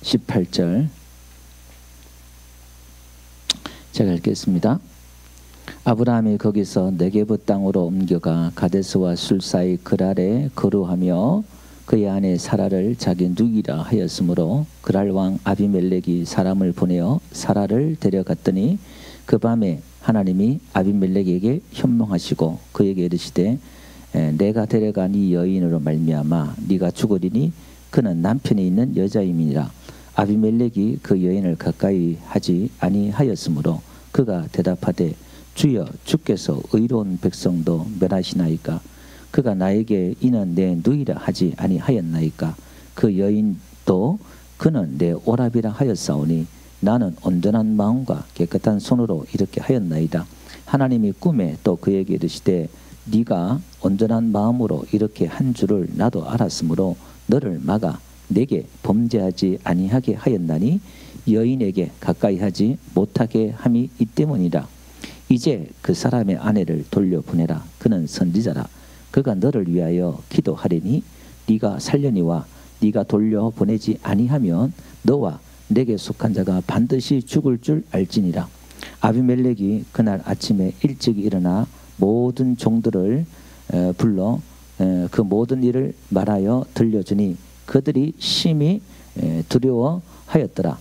18절 제가 읽겠습니다. 아브라함이 거기서 네게브 땅으로 옮겨가 가데스와 술 사이 그랄에 거루하며 그의 아내 사라를 자기 누이라 하였으므로 그랄 왕 아비멜렉이 사람을 보내어 사라를 데려갔더니 그 밤에 하나님이 아비멜렉에게 현몽하시고 그에게 이르시되 내가 데려간 이 여인으로 말미암아 네가 죽으리니 그는 남편이 있는 여자임이니라. 아비멜렉이 그 여인을 가까이 하지 아니하였으므로 그가 대답하되 주여 주께서 의로운 백성도 멸하시나이까. 그가 나에게 이는 내 누이라 하지 아니하였나이까. 그 여인도 그는 내 오라비라 하였사오니 나는 온전한 마음과 깨끗한 손으로 이렇게 하였나이다. 하나님이 꿈에 또 그에게 이르시되 네가 온전한 마음으로 이렇게 한 줄을 나도 알았으므로 너를 막아 내게 범죄하지 아니하게 하였나니 여인에게 가까이 하지 못하게 함이 이 때문이라. 이제 그 사람의 아내를 돌려보내라. 그는 선지자라. 그가 너를 위하여 기도하리니 네가 살려니와 네가 돌려보내지 아니하면 너와 내게 속한 자가 반드시 죽을 줄 알지니라. 아비멜렉이 그날 아침에 일찍 일어나 모든 종들을 불러 그 모든 일을 말하여 들려주니 그들이 심히 두려워하였더라.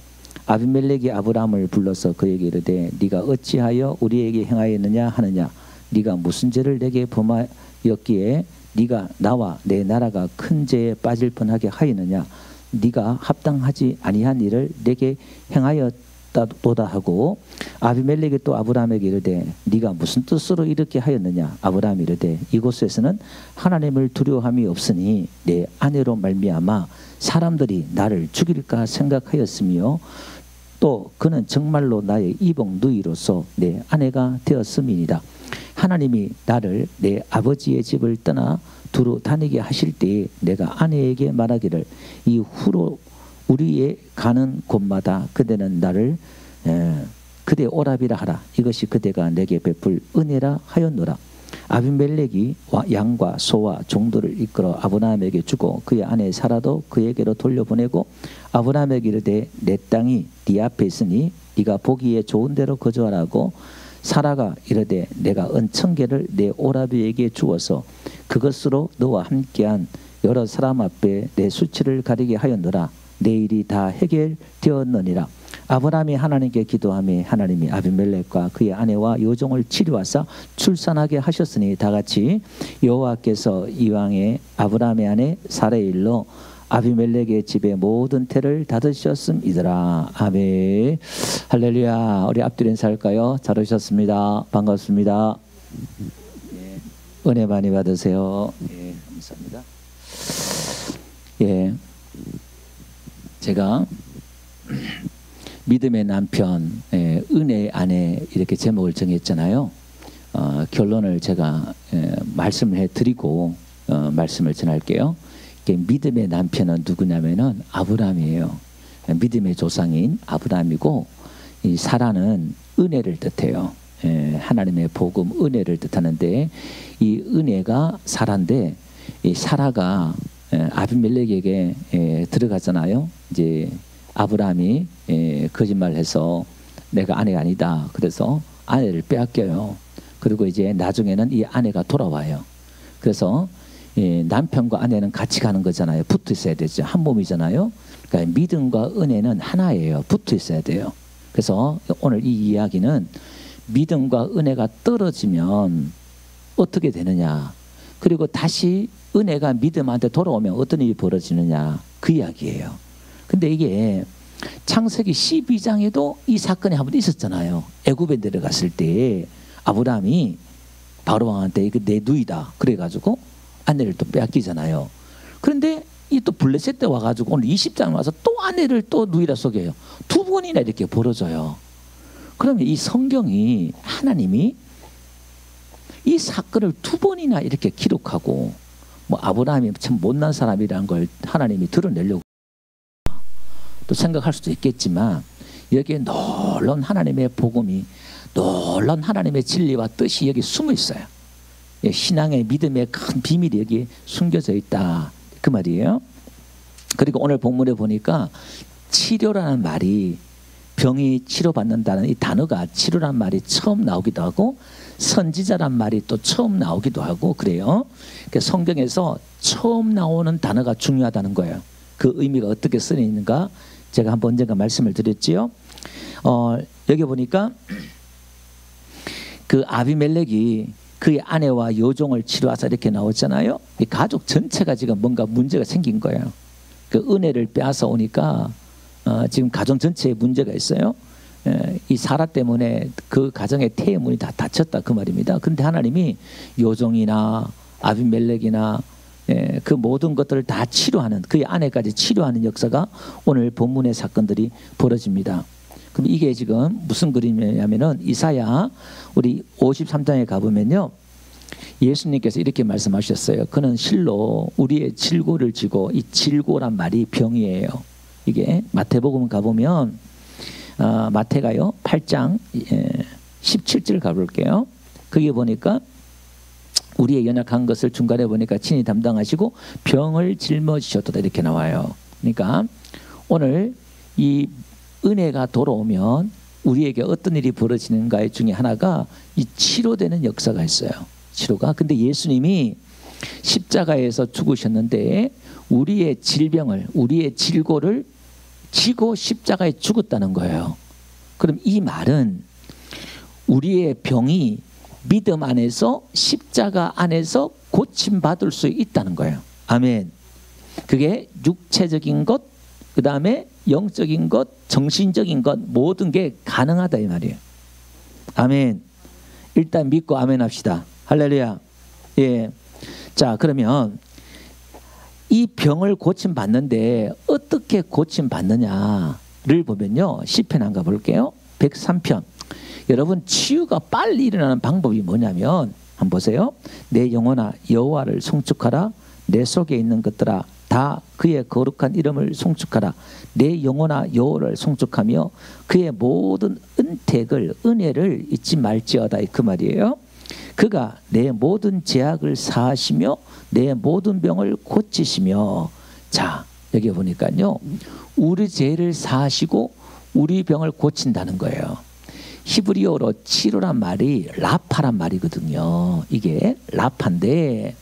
아비멜렉이 아브라함을 불러서 그에게 이르되 네가 어찌하여 우리에게 행하였느냐 하느냐. 네가 무슨 죄를 내게 범하였기에 네가 나와 내 나라가 큰 죄에 빠질 뻔하게 하였느냐. 네가 합당하지 아니한 일을 내게 행하였다도다 하고 아비멜렉이 또 아브라함에게 이르되 네가 무슨 뜻으로 이렇게 하였느냐. 아브라함이 이르되 이곳에서는 하나님을 두려워함이 없으니 내 아내로 말미암아 사람들이 나를 죽일까 생각하였으며 또 그는 정말로 나의 이복 누이로서 내 아내가 되었음이니라. 하나님이 나를 내 아버지의 집을 떠나 두루 다니게 하실 때에 내가 아내에게 말하기를 이후로 우리의 가는 곳마다 그대는 나를 그대 오라비라 하라. 이것이 그대가 내게 베풀 은혜라 하였노라. 아비멜렉이 양과 소와 종들을 이끌어 아브라함에게 주고 그의 아내 사라도 그에게로 돌려보내고 아브라함에게 이르되 내 땅이 네 앞에 있으니 네가 보기에 좋은 대로 거주하라고. 사라가 이르되 내가 은천계를 내 오라비에게 주어서 그것으로 너와 함께한 여러 사람 앞에 내 수치를 가리게 하였노라. 내 일이 다 해결되었느니라. 아브라함이 하나님께 기도하며 하나님이 아비멜렉과 그의 아내와 여종을 치료하사 출산하게 하셨으니 다같이 여호와께서 이왕에 아브라함의 아내 사라의 일로 아비멜렉의 집에 모든 태를 닫으셨음이더라. 아멘. 할렐루야. 우리 앞뒤로 인사할까요? 잘 오셨습니다. 반갑습니다. 예, 은혜 많이 받으세요. 예, 감사합니다. 예, 제가 믿음의 남편, 은혜의 아내 이렇게 제목을 정했잖아요. 결론을 제가 말씀을 해드리고 말씀을 전할게요. 믿음의 남편은 누구냐면은 아브라함이에요. 믿음의 조상인 아브라함이고 이 사라는 은혜를 뜻해요. 하나님의 복음 은혜를 뜻하는데 이 은혜가 사라인데 이 사라가 아비멜렉에게 들어가잖아요. 이제 아브라함이 거짓말해서 내가 아내가 아니다. 그래서 아내를 빼앗겨요. 그리고 이제 나중에는 이 아내가 돌아와요. 그래서 남편과 아내는 같이 가는 거잖아요. 붙어 있어야 되죠. 한 몸이잖아요. 그러니까 믿음과 은혜는 하나예요. 붙어 있어야 돼요. 그래서 오늘 이 이야기는 믿음과 은혜가 떨어지면 어떻게 되느냐, 그리고 다시 은혜가 믿음한테 돌아오면 어떤 일이 벌어지느냐, 그 이야기예요. 근데 이게 창세기 12장에도 이 사건이 한 번 있었잖아요. 애굽에 내려갔을 때 아브라함이 바로 왕한테 이거 내 누이다 그래가지고 아내를 또 빼앗기잖아요. 그런데 이 또 블레셋 때 와가지고 오늘 20장 와서 또 아내를 또 누이라 속여요. 두 번이나 이렇게 벌어져요. 그러면 이 성경이 하나님이 이 사건을 두 번이나 이렇게 기록하고 뭐 아브라함이 참 못난 사람이라는 걸 하나님이 드러내려고 또 생각할 수도 있겠지만 여기에 놀라운 하나님의 복음이, 놀라운 하나님의 진리와 뜻이 여기 숨어 있어요. 신앙의 믿음의 큰 비밀이 여기 숨겨져 있다 그 말이에요. 그리고 오늘 본문에 보니까 치료라는 말이, 병이 치료받는다는 이 단어가 치료라는 말이 처음 나오기도 하고 선지자란 말이 또 처음 나오기도 하고 그래요. 그러니까 성경에서 처음 나오는 단어가 중요하다는 거예요. 그 의미가 어떻게 쓰여있는가 제가 한번 언젠가 말씀을 드렸지요. 여기 보니까 그 아비멜렉이 그의 아내와 여종을 치료하사 이렇게 나오잖아요. 이 가족 전체가 지금 뭔가 문제가 생긴 거예요. 그 은혜를 빼앗아 오니까 지금 가정 전체에 문제가 있어요. 이 사라 때문에 그 가정의 태문이 다 닫혔다 그 말입니다. 그런데 하나님이 요종이나 아비멜렉이나 그 모든 것들을 다 치료하는, 그의 아내까지 치료하는 역사가 오늘 본문의 사건들이 벌어집니다. 그럼 이게 지금 무슨 그림이냐면은 이사야 우리 53장에 가보면요, 예수님께서 이렇게 말씀하셨어요. 그는 실로 우리의 질고를 지고, 이 질고란 말이 병이에요. 이게 마태복음 가보면 마태가요 8장 17절 가볼게요. 거기 보니까 우리의 연약한 것을 중간에 보니까 친히 담당하시고 병을 짊어지셨다 이렇게 나와요. 그러니까 오늘 이 은혜가 돌아오면 우리에게 어떤 일이 벌어지는가 중에 하나가 이 치료되는 역사가 있어요. 치료가. 근데 예수님이 십자가에서 죽으셨는데 우리의 질병을, 우리의 질고를 지고 십자가에 죽었다는 거예요. 그럼 이 말은 우리의 병이 믿음 안에서, 십자가 안에서 고침받을 수 있다는 거예요. 아멘. 그게 육체적인 것, 그 다음에 영적인 것, 정신적인 것, 모든 게 가능하다 이 말이에요. 아멘. 일단 믿고 아멘 합시다. 할렐루야. 예. 자, 그러면 이 병을 고침받는데 어떻게 고침받느냐를 보면요, 시편 한가 볼게요. 103편. 여러분, 치유가 빨리 일어나는 방법이 뭐냐면 한번 보세요. 내 영혼아 여호와를 송축하라. 내 속에 있는 것들아 다 그의 거룩한 이름을 송축하라. 내 영혼아 여호와를 송축하며 그의 모든 은택을, 은혜를 잊지 말지어다 그 말이에요. 그가 내 모든 죄악을 사하시며 내 모든 병을 고치시며. 자, 여기 보니까요, 우리 죄를 사하시고 우리 병을 고친다는 거예요. 히브리어로 치료란 말이 라파란 말이거든요. 이게 라파인데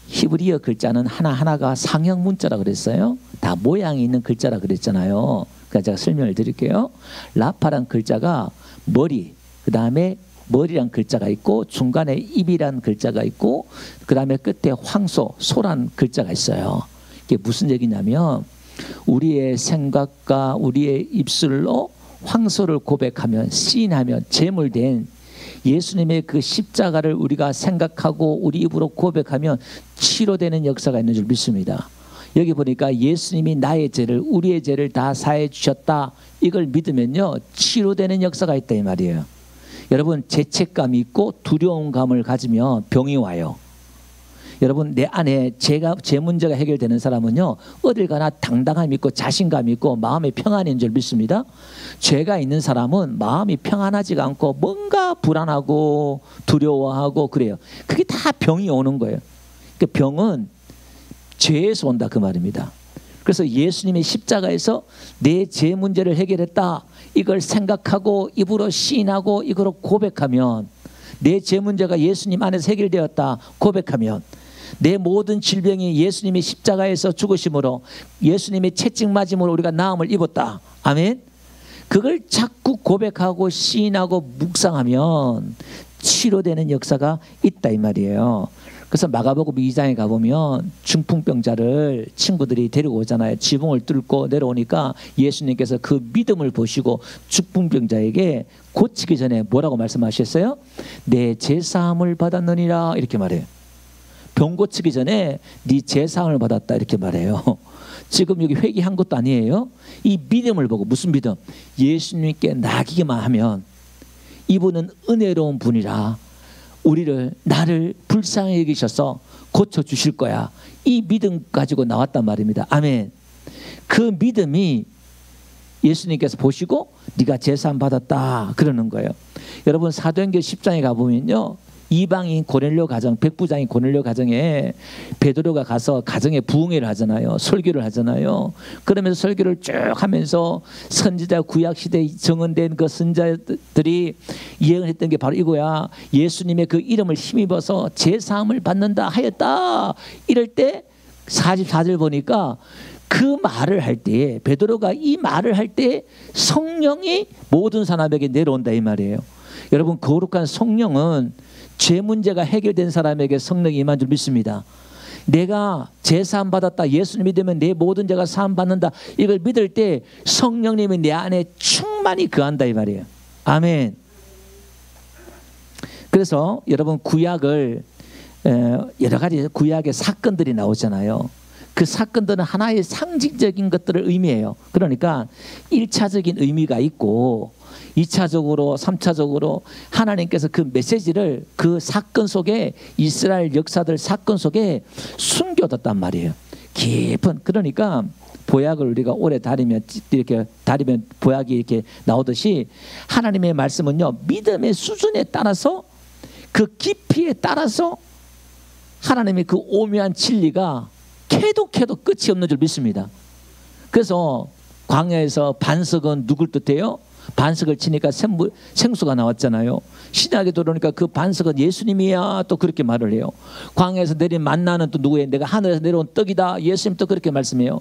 히브리어 글자는 하나하나가 상형 문자라 그랬어요. 다 모양이 있는 글자라 그랬잖아요. 그러니까 제가 설명을 드릴게요. 라파란 글자가 머리, 그 다음에 머리란 글자가 있고 중간에 입이란 글자가 있고 그 다음에 끝에 황소, 소란 글자가 있어요. 이게 무슨 얘기냐면 우리의 생각과 우리의 입술로 황소를 고백하면, 시인하면 제물된 예수님의 그 십자가를 우리가 생각하고 우리 입으로 고백하면 치료되는 역사가 있는 줄 믿습니다. 여기 보니까 예수님이 나의 죄를, 우리의 죄를 다 사해 주셨다, 이걸 믿으면요 치료되는 역사가 있다 이 말이에요. 여러분, 죄책감이 있고 두려운 감을 가지면 병이 와요. 여러분, 내 안에 제 문제가 해결되는 사람은요 어딜 가나 당당함이 있고 자신감이 있고 마음의 평안인 줄 믿습니다. 죄가 있는 사람은 마음이 평안하지가 않고 뭔가 불안하고 두려워하고 그래요. 그게 다 병이 오는 거예요. 그 병은 죄에서 온다 그 말입니다. 그래서 예수님의 십자가에서 내 죄 문제를 해결했다, 이걸 생각하고 입으로 시인하고 이거로 고백하면, 내 죄 문제가 예수님 안에서 해결되었다 고백하면, 내 모든 질병이 예수님의 십자가에서 죽으심으로 예수님의 채찍 맞음으로 우리가 나음을 입었다. 아멘. 그걸 자꾸 고백하고 시인하고 묵상하면 치료되는 역사가 있다 이 말이에요. 그래서 마가복음 2장에 가보면 중풍병자를 친구들이 데리고 오잖아요. 지붕을 뚫고 내려오니까 예수님께서 그 믿음을 보시고 중풍병자에게 고치기 전에 뭐라고 말씀하셨어요? 내 제사함을 받았느니라 이렇게 말해요. 병 고치기 전에 네 제사함을 받았다 이렇게 말해요. 지금 여기 회개한 것도 아니에요. 이 믿음을 보고, 무슨 믿음? 예수님께 나기만 하면 이분은 은혜로운 분이라 나를 불쌍히 여기셔서 고쳐주실 거야, 이 믿음 가지고 나왔단 말입니다. 아멘. 그 믿음이 예수님께서 보시고 네가 제사함 받았다 그러는 거예요. 여러분, 사도행전 10장에 가보면요 이방인 고넬료 가정, 백부장인 고넬료 가정에 베드로가 가서 가정에 부흥회를 하잖아요. 설교를 하잖아요. 그러면서 설교를 쭉 하면서 선지자 구약 시대에 정언된 그 선지자들이 예언했던 게 바로 이거야. 예수님의 그 이름을 힘입어서 제사함을 받는다 하였다. 이럴 때 44절 보니까 그 말을 할 때, 베드로가 이 말을 할 때 성령이 모든 사람에게 내려온다 이 말이에요. 여러분, 거룩한 성령은 죄 문제가 해결된 사람에게 성령이 임한 줄 믿습니다. 내가 제사함 받았다, 예수님 믿으면 내 모든 죄가 사함 받는다, 이걸 믿을 때 성령님이 내 안에 충만히 거한다 이 말이에요. 아멘. 그래서 여러분, 구약을 여러 가지 구약의 사건들이 나오잖아요. 그 사건들은 하나의 상징적인 것들을 의미해요. 그러니까 1차적인 의미가 있고 2차적으로 3차적으로 하나님께서 그 메시지를 그 사건 속에, 이스라엘 역사들 사건 속에 숨겨뒀단 말이에요. 깊은. 그러니까 보약을 우리가 오래 다리면 보약이 이렇게 나오듯이 하나님의 말씀은요, 믿음의 수준에 따라서, 그 깊이에 따라서 하나님의 그 오묘한 진리가 캐도 끝이 없는 줄 믿습니다. 그래서 광야에서 반석은 누굴 뜻해요? 반석을 치니까 생수가 나왔잖아요. 신약에 들어오니까 그 반석은 예수님이야, 또 그렇게 말을 해요. 광야에서 내린 만나는 또 누구예요? 내가 하늘에서 내려온 떡이다, 예수님 또 그렇게 말씀해요.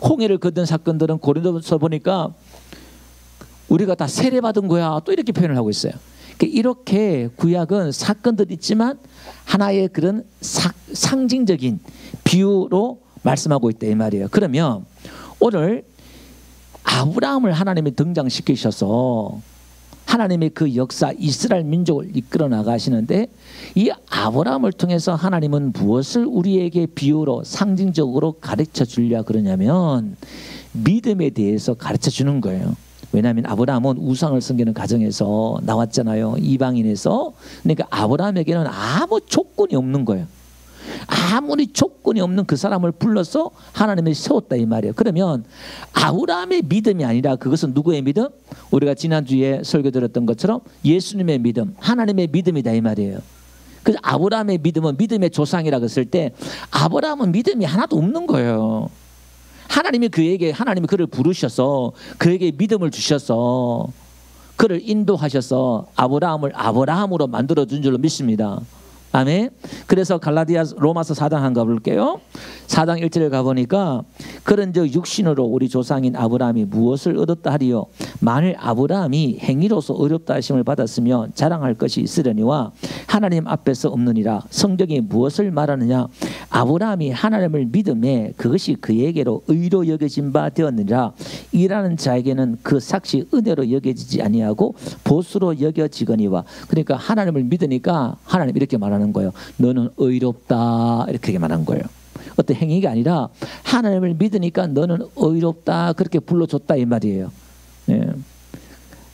홍해를 걷는 사건들은 고린도서 보니까 우리가 다 세례받은 거야, 또 이렇게 표현을 하고 있어요. 이렇게 구약은 사건들이 있지만 하나의 그런 상징적인 비유로 말씀하고 있다 이 말이에요. 그러면 오늘 아브라함을 하나님이 등장시키셔서 하나님의 그 역사, 이스라엘 민족을 이끌어 나가시는데, 이 아브라함을 통해서 하나님은 무엇을 우리에게 비유로 상징적으로 가르쳐 주려 그러냐면 믿음에 대해서 가르쳐 주는 거예요. 왜냐하면 아브라함은 우상을 섬기는 가정에서 나왔잖아요. 이방인에서. 그러니까 아브라함에게는 아무 조건이 없는 거예요. 아무리 조건이 없는 그 사람을 불러서 하나님이 세웠다 이 말이에요. 그러면 아브라함의 믿음이 아니라 그것은 누구의 믿음? 우리가 지난주에 설교 들었던 것처럼 예수님의 믿음, 하나님의 믿음이다 이 말이에요. 그래서 아브라함의 믿음은 믿음의 조상이라고 했을 때 아브라함은 믿음이 하나도 없는 거예요. 하나님이 그를 부르셔서 그에게 믿음을 주셔서 그를 인도하셔서 아브라함을 아브라함으로 만들어준 줄로 믿습니다. 아멘. 그래서 로마서 4장 한번 가볼게요. 4장 1절에 가보니까 그런즉 육신으로 우리 조상인 아브라함이 무엇을 얻었다 하리요? 만일 아브라함이 행위로서 어렵다 하심을 받았으면 자랑할 것이 있으려니와 하나님 앞에서 없느니라. 성경이 무엇을 말하느냐? 아브라함이 하나님을 믿음에 그것이 그에게로 의로 여겨진 바 되었느니라. 일하는 자에게는 그 삭시 은혜로 여겨지지 아니하고 보수로 여겨지거니와. 그러니까 하나님을 믿으니까 하나님 이렇게 말하는 거예요. 너는 의롭다, 이렇게 말한 거예요. 어떤 행위가 아니라 하나님을 믿으니까 너는 의롭다, 그렇게 불러줬다 이 말이에요. 예.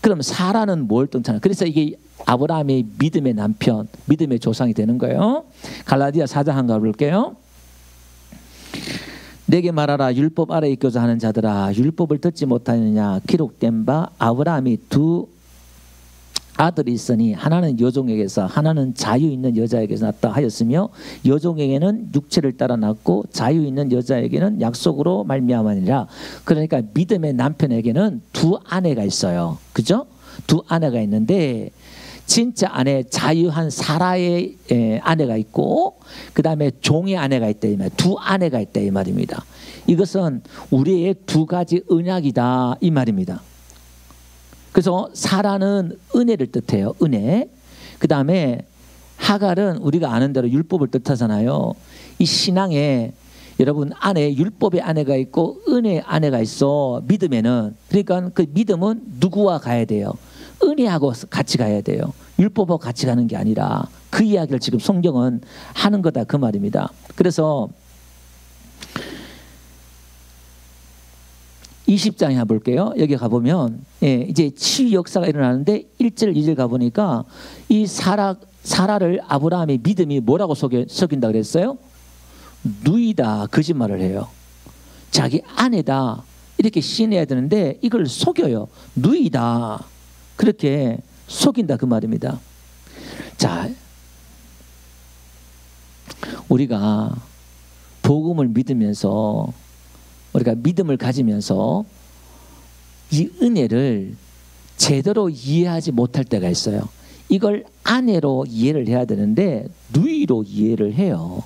그럼 사라는 뭘 뜻하나? 그래서 이게 아브라함의 믿음의 남편, 믿음의 조상이 되는 거예요. 갈라디아 4장 한번 가볼게요. 내게 말하라. 율법 아래 있고자 하는 자들아, 율법을 듣지 못하느냐? 기록된 바 아브라함이 두 아들이 있으니 하나는 여종에게서 하나는 자유 있는 여자에게서 낳았다 하였으며 여종에게는 육체를 따라 낳고 자유 있는 여자에게는 약속으로 말미암으니라. 그러니까 믿음의 남편에게는 두 아내가 있어요. 그죠? 두 아내가 있는데 진짜 아내, 자유한 사라의 아내가 있고 그 다음에 종의 아내가 있다 이 말. 두 아내가 있다 이 말입니다. 이것은 우리의 두 가지 언약이다 이 말입니다. 그래서 사라는 은혜를 뜻해요. 은혜. 그 다음에 하갈은 우리가 아는 대로 율법을 뜻하잖아요. 이 신앙에 여러분 안에 율법의 아내가 있고 은혜의 아내가 있어. 믿음에는. 그러니까 그 믿음은 누구와 가야 돼요? 은혜하고 같이 가야 돼요. 율법하고 같이 가는 게 아니라 그 이야기를 지금 성경은 하는 거다 그 말입니다. 그래서 20장에 가볼게요. 여기 가보면 이제 치유 역사가 일어나는데 1절 2절 가보니까 이 사라를 아브라함의 믿음이 뭐라고 속인다 그랬어요? 누이다, 거짓말을 해요. 자기 아내다 이렇게 시인해야 되는데 이걸 속여요. 누이다, 그렇게 속인다 그 말입니다. 자, 우리가 복음을 믿으면서 우리가 믿음을 가지면서 이 은혜를 제대로 이해하지 못할 때가 있어요. 이걸 아내로 이해를 해야 되는데 누이로 이해를 해요.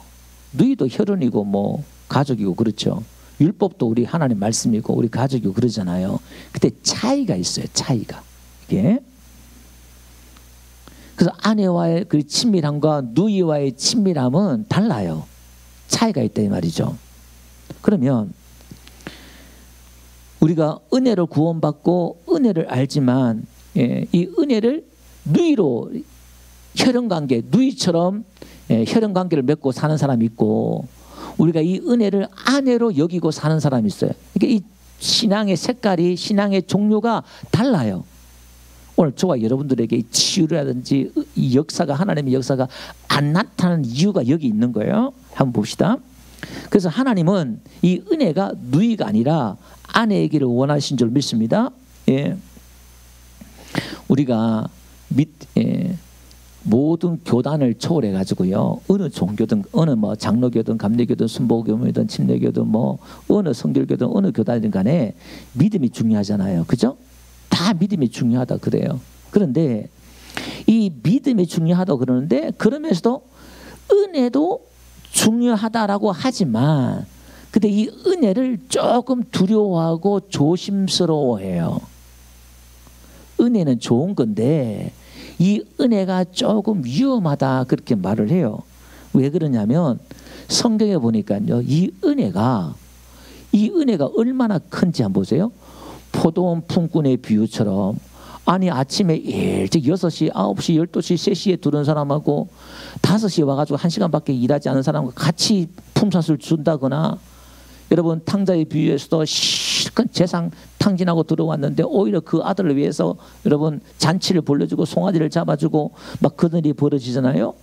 누이도 혈연이고 뭐 가족이고 그렇죠. 율법도 우리 하나님 말씀이고 우리 가족이고 그러잖아요. 그때 차이가 있어요. 차이가. 이게. 그래서 아내와의 그 친밀함과 누이와의 친밀함은 달라요. 차이가 있다 이 말이죠. 그러면 우리가 은혜를 구원받고 은혜를 알지만 이 은혜를 누이로 혈연관계, 누이처럼 혈연관계를 맺고 사는 사람이 있고 우리가 이 은혜를 아내로 여기고 사는 사람이 있어요. 그러니까 이 신앙의 색깔이 신앙의 종류가 달라요. 오늘 저와 여러분들에게 이 치유라든지 이 역사가 하나님의 역사가 안 나타나는 이유가 여기 있는 거예요. 한번 봅시다. 그래서 하나님은 이 은혜가 누이가 아니라 아내이기를 원하신 줄 믿습니다. 우리가 모든 교단을 초월해 가지고요. 어느 종교든 어느 뭐 장로교든 감리교든 순복음이든 침례교든 뭐 어느 성결교든 어느 교단이든 간에 믿음이 중요하잖아요. 그죠? 다 믿음이 중요하다 그래요. 그런데 이 믿음이 중요하다 그러는데 그러면서도 은혜도 중요하다라고 하지만 근데 이 은혜를 조금 두려워하고 조심스러워해요. 은혜는 좋은 건데 이 은혜가 조금 위험하다 그렇게 말을 해요. 왜 그러냐면 성경에 보니까요. 이 은혜가 얼마나 큰지 한번 보세요. 포도원 품꾼의 비유처럼 아니 아침에 일찍 6시, 9시, 12시, 3시에 들어온 사람하고 5시에 와가지고 1시간밖에 일하지 않은 사람과 같이 품삯을 준다거나 여러분 탕자의 비유에서도 실컷 재상 탕진하고 들어왔는데 오히려 그 아들을 위해서 여러분 잔치를 벌려주고 송아지를 잡아주고 막 그런 일이 벌어지잖아요.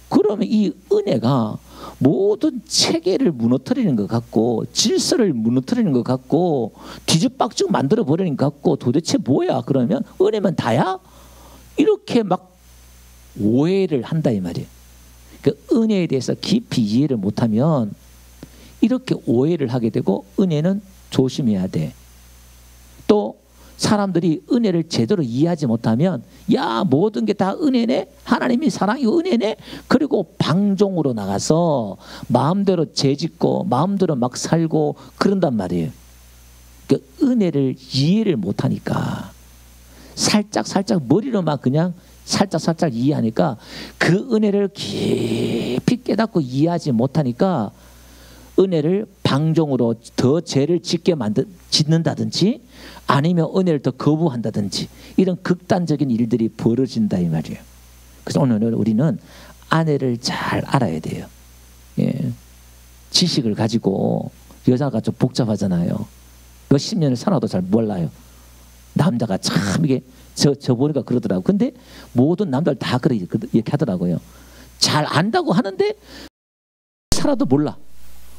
그러면 이 은혜가 모든 체계를 무너뜨리는 것 같고 질서를 무너뜨리는 것 같고 뒤죽박죽 만들어버리는 것 같고 도대체 뭐야 그러면 은혜면 다야? 이렇게 막 오해를 한다 이 말이에요. 그 은혜에 대해서 깊이 이해를 못하면 이렇게 오해를 하게 되고 은혜는 조심해야 돼. 또 사람들이 은혜를 제대로 이해하지 못하면 야 모든 게 다 은혜네 하나님이 사랑이 은혜네 그리고 방종으로 나가서 마음대로 죄짓고 마음대로 막 살고 그런단 말이에요. 그 은혜를 이해를 못하니까 살짝 머리로 막 그냥 살짝 이해하니까 그 은혜를 깊이 깨닫고 이해하지 못하니까 은혜를 방종으로 더 죄를 짓는다든지 아니면 은혜를 더 거부한다든지 이런 극단적인 일들이 벌어진다 이 말이에요. 그래서 오늘 우리는 아내를 잘 알아야 돼요. 지식을 가지고 여자가 좀 복잡하잖아요. 몇십 년을 살아도 잘 몰라요. 남자가 참 이게 저 보니까 그러더라고요. 근데 모든 남자들 다 이렇게 하더라고요. 잘 안다고 하는데 살아도 몰라.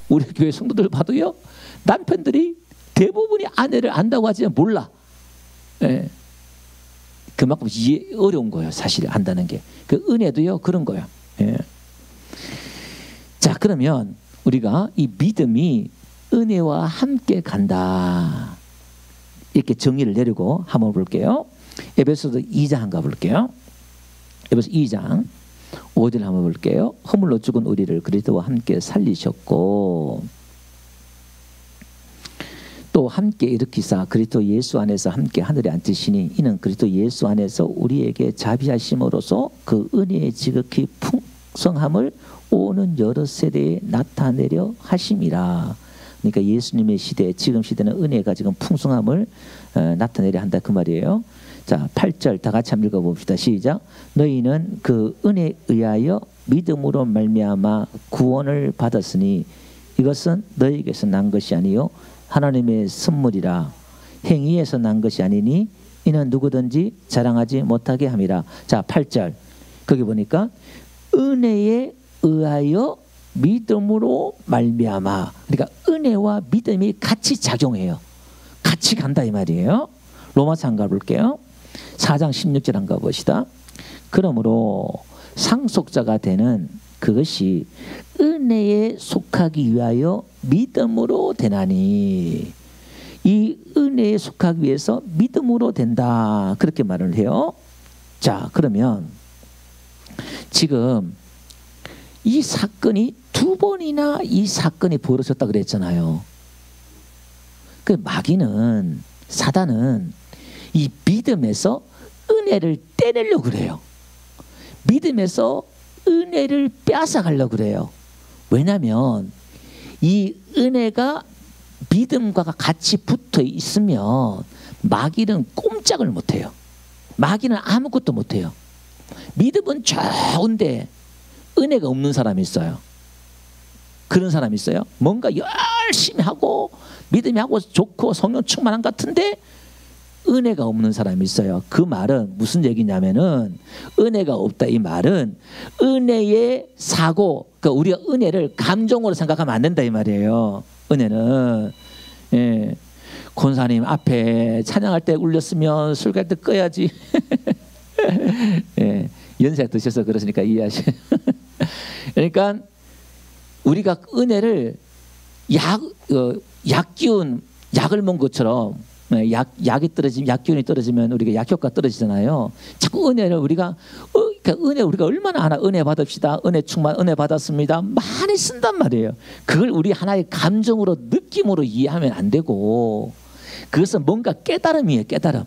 우리 교회 성도들 봐도요. 남편들이 대부분이 아내를 안다고 하지만 몰라. 그만큼 이해 어려운 거예요. 사실 안다는 게. 그 은혜도요. 그런 거예요. 자 그러면 우리가 이 믿음이 은혜와 함께 간다. 이렇게 정의를 내리고 한번 볼게요. 에베소서 2장 한번 볼게요. 에베소 2장 5절 한번 볼게요. 허물로 죽은 우리를 그리스도와 함께 살리셨고 또 함께 일으키사 그리스도 예수 안에서 함께 하늘에 앉으시니 이는 그리스도 예수 안에서 우리에게 자비하심으로써 그 은혜의 지극히 풍성함을 오는 여러 세대에 나타내려 하심이라. 그러니까 예수님의 시대 지금 시대는 은혜가 지금 풍성함을 나타내려 한다 그 말이에요. 자 8절 다 같이 한번 읽어봅시다. 시작. 너희는 그 은혜에 의하여 믿음으로 말미암아 구원을 받았으니 이것은 너희에게서 난 것이 아니요 하나님의 선물이라. 행위에서 난 것이 아니니 이는 누구든지 자랑하지 못하게 함이라. 자 8절 거기 보니까 은혜에 의하여 믿음으로 말미암아. 그러니까 은혜와 믿음이 같이 작용해요. 같이 간다 이 말이에요. 로마서 한번 가볼게요. 4장 16절 한번 가봅시다. 그러므로 상속자가 되는 그것이 은혜에 속하기 위하여 믿음으로 되나니. 이 은혜에 속하기 위해서 믿음으로 된다. 그렇게 말을 해요. 자, 그러면 지금 이 사건이 두 번이나 이 사건이 벌어졌다 그랬잖아요. 그 마귀는, 사단은 이 믿음에서 은혜를 떼내려고 그래요. 믿음에서 은혜를 빼앗아가려고 그래요. 왜냐하면 이 은혜가 믿음과 같이 붙어 있으면 마귀는 꼼짝을 못해요. 마귀는 아무것도 못해요. 믿음은 좋은데 은혜가 없는 사람이 있어요. 그런 사람이 있어요. 뭔가 열심히 하고 믿음이 하고 좋고 성령 충만한 것 같은데 은혜가 없는 사람이 있어요. 그 말은 무슨 얘기냐면은, 은혜가 없다 이 말은 은혜의 사고, 그러니까 우리가 은혜를 감정으로 생각하면 안 된다 이 말이에요. 은혜는, 예, 권사님 앞에 찬양할 때 울렸으면 술 갈 때 꺼야지. 예, 연세 드셔서 그러시니까 이해하시. 그러니까 우리가 은혜를 약 기운, 약을 먹은 것처럼, 약이 떨어지면, 약 기운이 떨어지면 우리가 약 효과 떨어지잖아요. 자꾸 은혜를 우리가, 그러니까 은혜 우리가 얼마나 하나, 은혜 받읍시다, 은혜 충만, 은혜 받았습니다, 많이 쓴단 말이에요. 그걸 우리 하나의 감정으로, 느낌으로 이해하면 안 되고, 그것은 뭔가 깨달음이에요. 깨달음.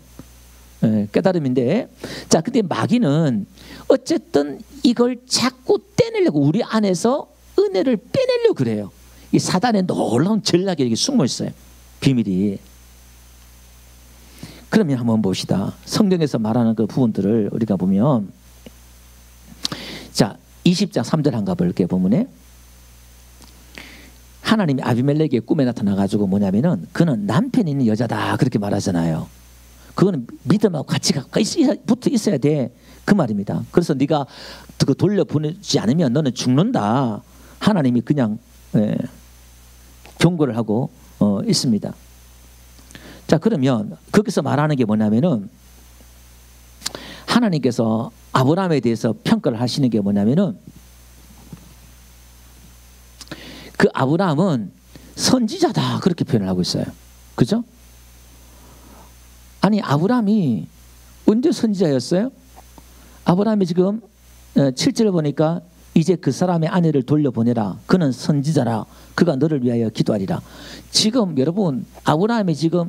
깨달음인데, 자, 근데 마귀는 어쨌든 이걸 자꾸 떼내려고, 우리 안에서 은혜를 빼내려고 그래요. 이 사단의 놀라운 전략이 여기 숨어 있어요. 비밀이. 그러면 한번 봅시다. 성경에서 말하는 그 부분들을 우리가 보면, 자, 20장 3절 한가 볼게요. 보면에 하나님이 아비멜렉의 꿈에 나타나가지고 뭐냐면은, 그는 남편이 있는 여자다 그렇게 말하잖아요. 그거는 믿음하고 같이 붙어 있어야 돼 그 말입니다. 그래서 네가 그거 돌려보내지 않으면 너는 죽는다. 하나님이 그냥 경고를 하고 있습니다. 자, 그러면 거기서 말하는 게 뭐냐면은, 하나님께서 아브라함에 대해서 평가를 하시는 게 뭐냐면은, 그 아브라함은 선지자다 그렇게 표현을 하고 있어요. 그죠? 아니, 아브라함이 언제 선지자였어요? 아브라함이 지금 7절 보니까 이제 그 사람의 아내를 돌려보내라. 그는 선지자라. 그가 너를 위하여 기도하리라. 지금 여러분, 아브라함이 지금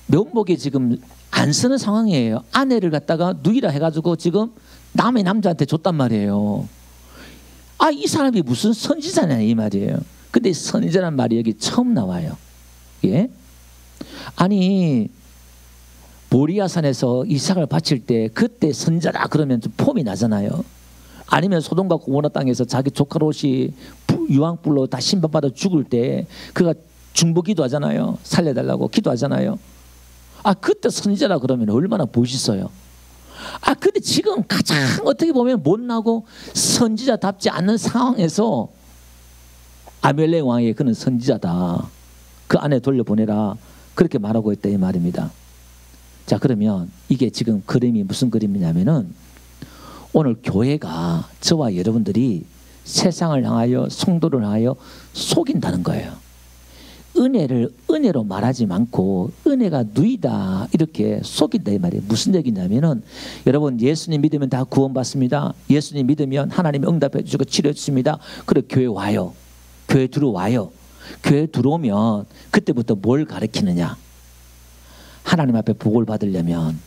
면목에 지금 안 쓰는 상황이에요. 아내를 갖다가 누이라 해가지고 지금 남의 남자한테 줬단 말이에요. 아, 이 사람이 무슨 선지자냐 이 말이에요. 근데 선지자란 말이 여기 처음 나와요. 예? 아니, 모리아산에서 이삭을 바칠 때 그때 선지자라 그러면 좀 폼이 나잖아요. 아니면 소돔과 고모라 땅에서 자기 조카 롯이 유황불로 다 심판받아 죽을 때 그가 중보기도 하잖아요. 살려달라고 기도하잖아요. 아, 그때 선지자라 그러면 얼마나 멋있어요. 아, 근데 지금 가장 어떻게 보면 못나고 선지자답지 않는 상황에서 아벨렉 왕이 그는 선지자다. 그 안에 돌려보내라. 그렇게 말하고 있다 이 말입니다. 자, 그러면 이게 지금 그림이 무슨 그림이냐면은, 오늘 교회가, 저와 여러분들이 세상을 향하여, 성도를 향하여 속인다는 거예요. 은혜를 은혜로 말하지 않고 은혜가 누이다 이렇게 속인다 이 말이에요. 무슨 얘기냐면은, 여러분 예수님 믿으면 다 구원받습니다. 예수님 믿으면 하나님이 응답해 주시고 치료해 주십니다. 그래 교회 와요. 교회 들어와요. 교회 들어오면 그때부터 뭘 가르치느냐? 하나님 앞에 복을 받으려면,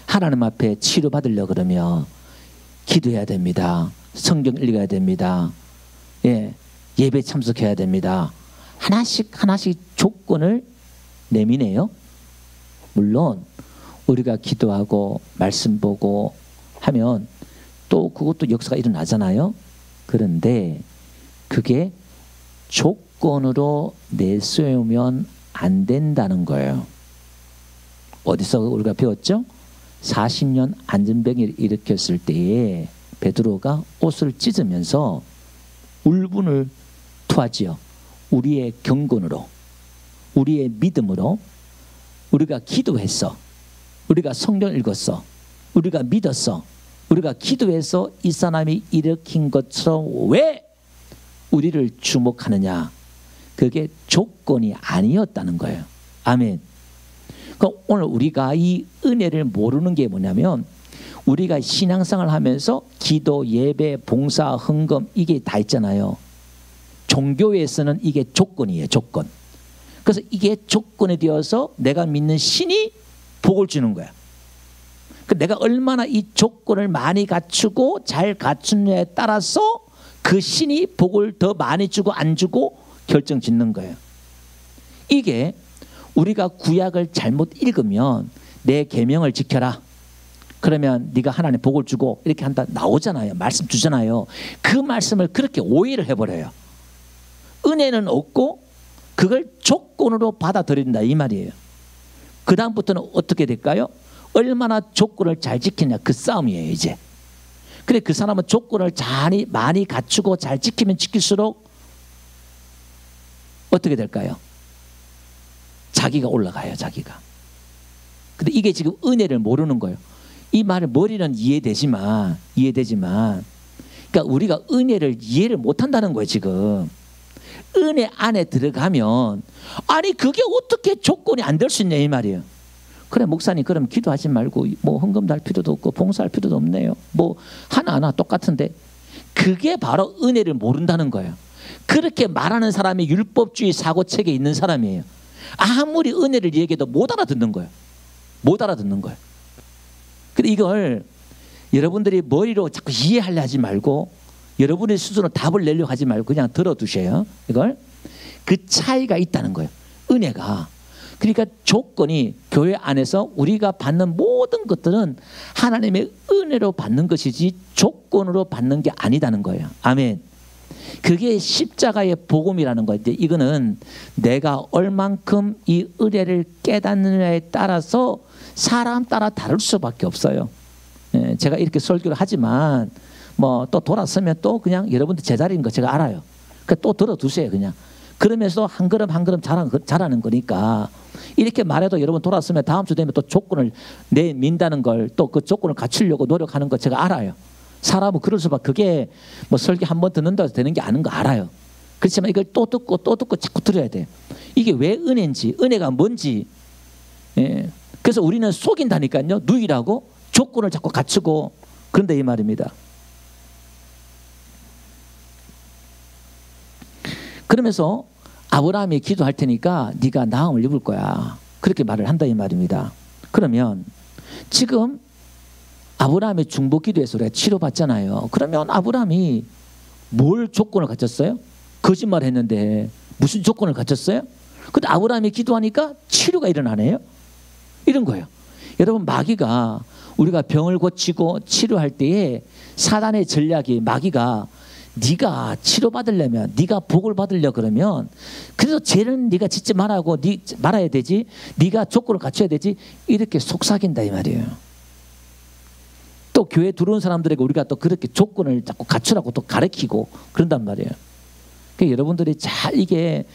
하나님 앞에 치료 받으려 그러면 기도해야 됩니다. 성경 읽어야 됩니다. 예, 예배 참석해야 됩니다. 하나씩 조건을 내미네요. 물론 우리가 기도하고 말씀 보고 하면 또 그것도 역사가 일어나잖아요. 그런데 그게 조건으로 내세우면 안 된다는 거예요. 어디서 우리가 배웠죠? 40년 안전병을 일으켰을 때에 베드로가 옷을 찢으면서 울분을 토하지요. 우리의 경건으로, 우리의 믿음으로, 우리가 기도했어, 우리가 성경 읽었어, 우리가 믿었어, 우리가 기도해서 이 사람이 일으킨 것처럼 왜 우리를 주목하느냐? 그게 조건이 아니었다는 거예요. 아멘. 그러니까 오늘 우리가 이 은혜를 모르는 게 뭐냐면, 우리가 신앙생활을 하면서 기도, 예배, 봉사, 헌금 이게 다 있잖아요. 종교에서는 이게 조건이에요. 조건. 그래서 이게 조건이 되어서 내가 믿는 신이 복을 주는 거야. 내가 얼마나 이 조건을 많이 갖추고 잘 갖추느냐에 따라서 그 신이 복을 더 많이 주고 안 주고 결정 짓는 거예요. 이게 우리가 구약을 잘못 읽으면 내 계명을 지켜라. 그러면 네가 하나님 복을 주고 이렇게 한다 나오잖아요. 말씀 주잖아요. 그 말씀을 그렇게 오해를 해버려요. 은혜는 없고 그걸 조건으로 받아들인다 이 말이에요. 그 다음부터는 어떻게 될까요? 얼마나 조건을 잘 지키냐 그 싸움이에요 이제. 그래 그 사람은 조건을 많이 갖추고 잘 지키면 지킬수록 어떻게 될까요? 자기가 올라가요 자기가. 근데 이게 지금 은혜를 모르는 거예요. 이 말을 머리는 이해되지만 그러니까 우리가 은혜를 이해를 못한다는 거예요 지금. 은혜 안에 들어가면 아니 그게 어떻게 조건이 안 될 수 있냐 이 말이에요. 그래 목사님 그럼 기도하지 말고 뭐 헌금도 할 필요도 없고 봉사할 필요도 없네요. 뭐 하나하나 똑같은데, 그게 바로 은혜를 모른다는 거예요. 그렇게 말하는 사람이 율법주의 사고책에 있는 사람이에요. 아무리 은혜를 얘기해도 못 알아듣는 거예요. 못 알아듣는 거예요. 근데 이걸 여러분들이 머리로 자꾸 이해하려 하지 말고 여러분의 스스로 답을 내려고 하지 말고 그냥 들어두세요. 이걸 그 차이가 있다는 거예요. 은혜가. 그러니까 조건이 교회 안에서 우리가 받는 모든 것들은 하나님의 은혜로 받는 것이지 조건으로 받는 게 아니다는 거예요. 아멘. 그게 십자가의 복음이라는 거예요. 이거는 내가 얼만큼 이 은혜를 깨닫느냐에 따라서 사람 따라 다를 수밖에 없어요. 제가 이렇게 설교를 하지만 뭐 또 돌아서면 또 그냥 여러분들 제자리인 거 제가 알아요. 그러니까 또 들어두세요 그냥. 그러면서 한 걸음 한 걸음 잘하는 거니까 이렇게 말해도 여러분 돌아서면 다음 주 되면 또 조건을 내민다는 걸 또 그 조건을 갖추려고 노력하는 거 제가 알아요. 사람은 그럴 수밖에. 그게 뭐 설교 한 번 듣는다고 되는 게 아닌 거 알아요. 그렇지만 이걸 또 듣고 자꾸 들어야 돼. 이게 왜 은혜인지, 은혜가 뭔지. 예. 그래서 우리는 속인다니까요. 누이라고 조건을 자꾸 갖추고 그런다 이 말입니다. 그러면서 아브라함이 기도할 테니까 네가 나음을 입을 거야. 그렇게 말을 한다 이 말입니다. 그러면 지금 아브라함의 중보 기도에서 우리가 치료받잖아요. 그러면 아브라함이 뭘 조건을 갖췄어요? 거짓말 했는데 무슨 조건을 갖췄어요? 근데 아브라함이 기도하니까 치료가 일어나네요. 이런 거예요. 여러분 마귀가 우리가 병을 고치고 치료할 때에 사단의 전략이 마귀가 네가 치료받으려면 네가 복을 받으려 그러면 그래서 죄는 네가 짓지 말아야 되지, 네가 조건을 갖춰야 되지, 이렇게 속삭인다 이 말이에요. 또 교회 들어온 사람들에게 우리가 또 그렇게 조건을 자꾸 갖추라고 또 가르치고 그런단 말이에요. 그러니까 여러분들이 잘 이게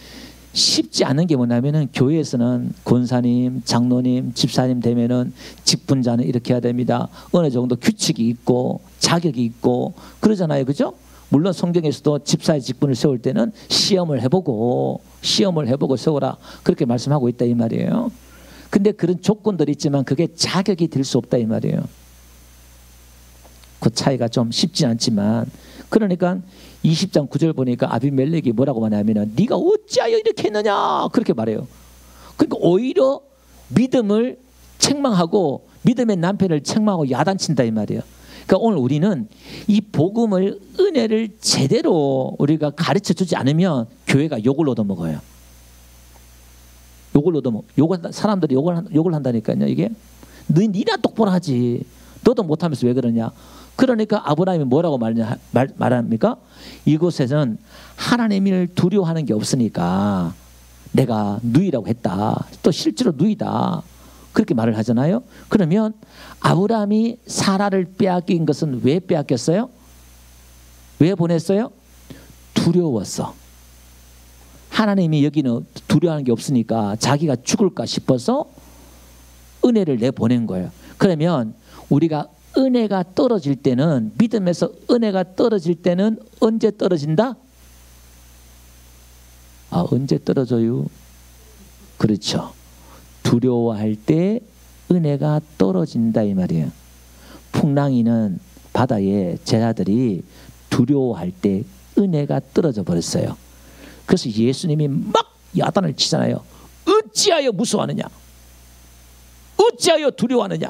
쉽지 않은 게 뭐냐면은 교회에서는 권사님, 장로님, 집사님 되면은 직분자는 이렇게 해야 됩니다. 어느 정도 규칙이 있고 자격이 있고 그러잖아요. 그죠? 물론 성경에서도 집사의 직분을 세울 때는 시험을 해보고 세워라 그렇게 말씀하고 있다 이 말이에요. 근데 그런 조건들이 있지만 그게 자격이 될 수 없다 이 말이에요. 그 차이가 좀 쉽지 않지만, 그러니까 20장 9절 보니까 아비멜렉이 뭐라고 하냐면 네가 어찌하여 이렇게 했느냐 그렇게 말해요. 그러니까 오히려 믿음을 책망하고 믿음의 남편을 책망하고 야단친다 이 말이에요. 그러니까 오늘 우리는 이 복음을, 은혜를 제대로 우리가 가르쳐 주지 않으면 교회가 욕을 얻어먹어요. 사람들이 욕을 한다니까요. 이게 니나 똑바로 하지 너도 못하면서 왜 그러냐. 그러니까 아브라함이 뭐라고 말합니까? 이곳에서는 하나님을 두려워하는 게 없으니까 내가 누이라고 했다. 또 실제로 누이다. 그렇게 말을 하잖아요. 그러면 아브라함이 사라를 빼앗긴 것은 왜 빼앗겼어요? 왜 보냈어요? 두려웠어. 하나님이 여기는 두려워하는 게 없으니까 자기가 죽을까 싶어서 은혜를 내보낸 거예요. 그러면 우리가 은혜가 떨어질 때는, 믿음에서 은혜가 떨어질 때는 언제 떨어진다? 언제 떨어져요? 그렇죠. 두려워할 때 은혜가 떨어진다 이 말이에요. 풍랑이는 바다에 제자들이 두려워할 때 은혜가 떨어져 버렸어요. 그래서 예수님이 막 야단을 치잖아요. 어찌하여 무서워하느냐? 어찌하여 두려워하느냐?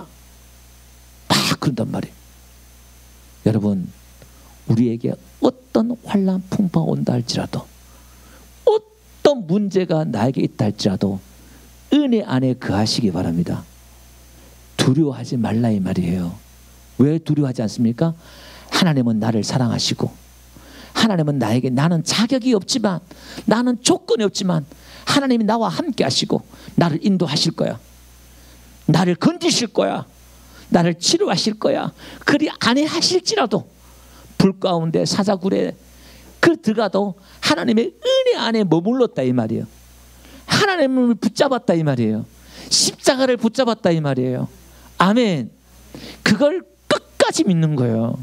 막 그런단 말이에요. 여러분, 우리에게 어떤 환난 풍파가 온다 할지라도, 어떤 문제가 나에게 있다 할지라도 은혜 안에 거하시기 바랍니다. 두려워하지 말라 이 말이에요. 왜 두려워하지 않습니까? 하나님은 나를 사랑하시고, 하나님은 나에게, 나는 자격이 없지만, 나는 조건이 없지만 하나님이 나와 함께 하시고 나를 인도하실 거야. 나를 건지실 거야. 나를 치료하실 거야. 그리 아니하실지라도 불 가운데 사자굴에 들어가도 하나님의 은혜 안에 머물렀다 이 말이에요. 하나님을 붙잡았다 이 말이에요. 십자가를 붙잡았다 이 말이에요. 아멘. 그걸 끝까지 믿는 거예요.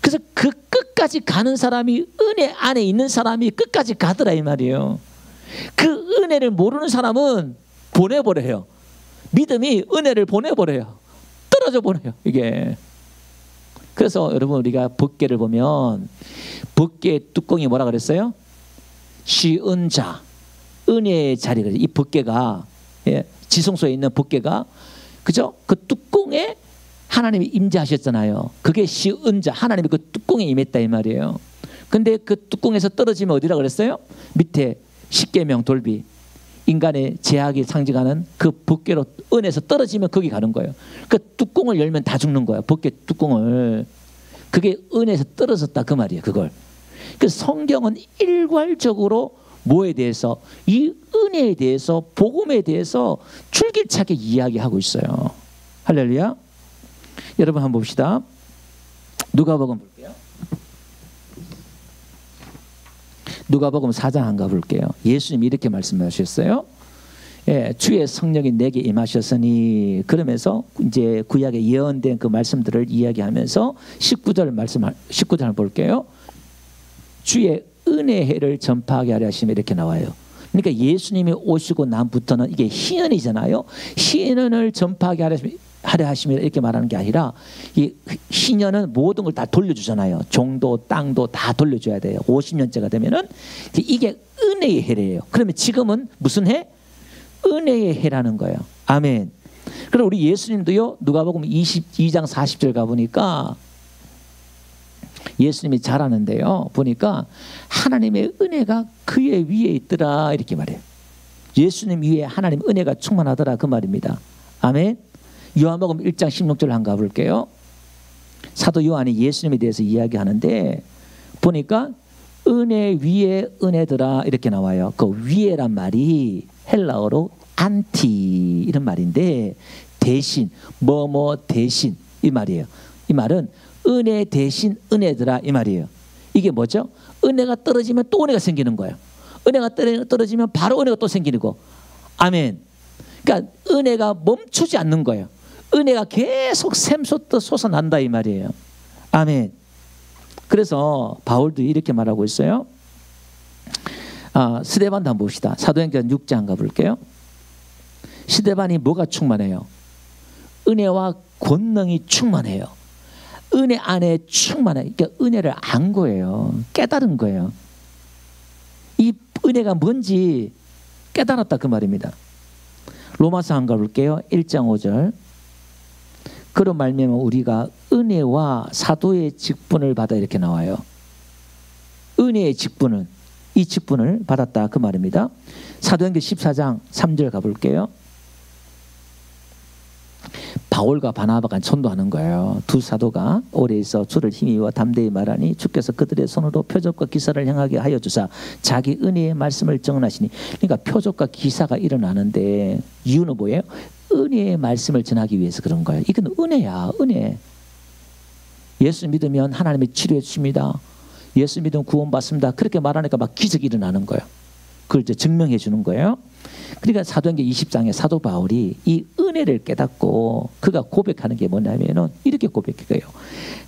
그래서 그 끝까지 가는 사람이, 은혜 안에 있는 사람이 끝까지 가더라 이 말이에요. 그 은혜를 모르는 사람은 보내버려요. 믿음이 은혜를 보내버려요. 떨어져 버려요 이게. 그래서 여러분, 우리가 법궤를 보면 법궤 뚜껑이 뭐라 그랬어요? 쉬은 자, 은혜의 자리. 이 법궤가, 지성소에 있는 법궤가, 그죠? 그 뚜껑에 하나님이 임재하셨잖아요. 그게 쉬은 자, 하나님이 그 뚜껑에 임했다 이 말이에요. 근데 그 뚜껑에서 떨어지면 어디라 그랬어요? 밑에 십계명 돌비, 인간의 제약이 상징하는 그 법궤로 은에서 떨어지면 거기 가는 거예요. 그 뚜껑을 열면 다 죽는 거예요. 법궤 뚜껑을. 그게 은에서 떨어졌다 그 말이에요. 그걸. 그 성경은 일괄적으로 뭐에 대해서, 이 은혜에 대해서, 복음에 대해서 줄기차게 이야기하고 있어요. 할렐루야. 여러분 한번 봅시다. 누가복음 볼게요. 누가복음 4장 한가 볼게요. 예수님이 이렇게 말씀하셨어요. 주의 성령이 내게 임하셨으니, 그러면서 이제 구약에 예언된 그 말씀들을 이야기하면서 19절 볼게요. 주의 은혜의 해를 전파하게 하려 하시면 이렇게 나와요. 그러니까 예수님이 오시고 난부터는 이게 희년이잖아요. 희년을 전파하게 하려 하시면 이렇게 말하는 게 아니라, 이 희년은 모든 걸 다 돌려주잖아요. 종도 땅도 다 돌려줘야 돼요. 50년째가 되면은 이게 은혜의 해래요. 그러면 지금은 무슨 해? 은혜의 해라는 거예요. 아멘. 그럼 우리 예수님도요, 누가복음 22장 40절 가보니까 예수님이 잘하는데요, 보니까 하나님의 은혜가 그의 위에 있더라 이렇게 말해요. 예수님 위에 하나님 은혜가 충만하더라 그 말입니다. 아멘. 요한복음 1장 16절 한번 가볼게요. 사도 요한이 예수님에 대해서 이야기하는데 보니까 은혜 위에 은혜더라 이렇게 나와요. 그 위에란 말이 헬라어로 안티 이런 말인데, 대신, 뭐뭐 대신 이 말이에요. 이 말은 은혜 대신 은혜더라 이 말이에요. 이게 뭐죠? 은혜가 떨어지면 또 은혜가 생기는 거예요. 은혜가 떨어지면 바로 은혜가 또 생기는 거. 아멘. 그러니까 은혜가 멈추지 않는 거예요. 은혜가 계속 샘솟듯 솟아난다 이 말이에요. 아멘. 그래서 바울도 이렇게 말하고 있어요. 스데반도 한번 봅시다. 사도행전 6장 가볼게요. 스데반이 뭐가 충만해요? 은혜와 권능이 충만해요. 은혜 안에 충만해. 그러니까 은혜를 안 거예요. 깨달은 거예요. 이 은혜가 뭔지 깨달았다 그 말입니다. 로마서 한번 가볼게요. 1장 5절. 그로 말미암아 우리가 은혜와 사도의 직분을 받아 이렇게 나와요. 은혜의 직분은, 이 직분을 받았다 그 말입니다. 사도행전 14장 3절 가볼게요. 바울과 바나바가 전도하는 거예요. 두 사도가 오래 있어 주를 힘입어 담대히 말하니 주께서 그들의 손으로 표적과 기사를 행하게 하여 주사 자기 은혜의 말씀을 증언하시니. 그러니까 표적과 기사가 일어나는데 이유는 뭐예요? 은혜의 말씀을 전하기 위해서 그런 거예요. 이건 은혜야, 은혜. 예수 믿으면 하나님이 치료해 주십니다. 예수 믿으면 구원받습니다. 그렇게 말하니까 막 기적이 일어나는 거예요. 그걸 이제 증명해 주는 거예요. 그러니까 사도행전 20장에 사도 바울이 이 은혜를 깨닫고 그가 고백하는 게 뭐냐면은 이렇게 고백해요.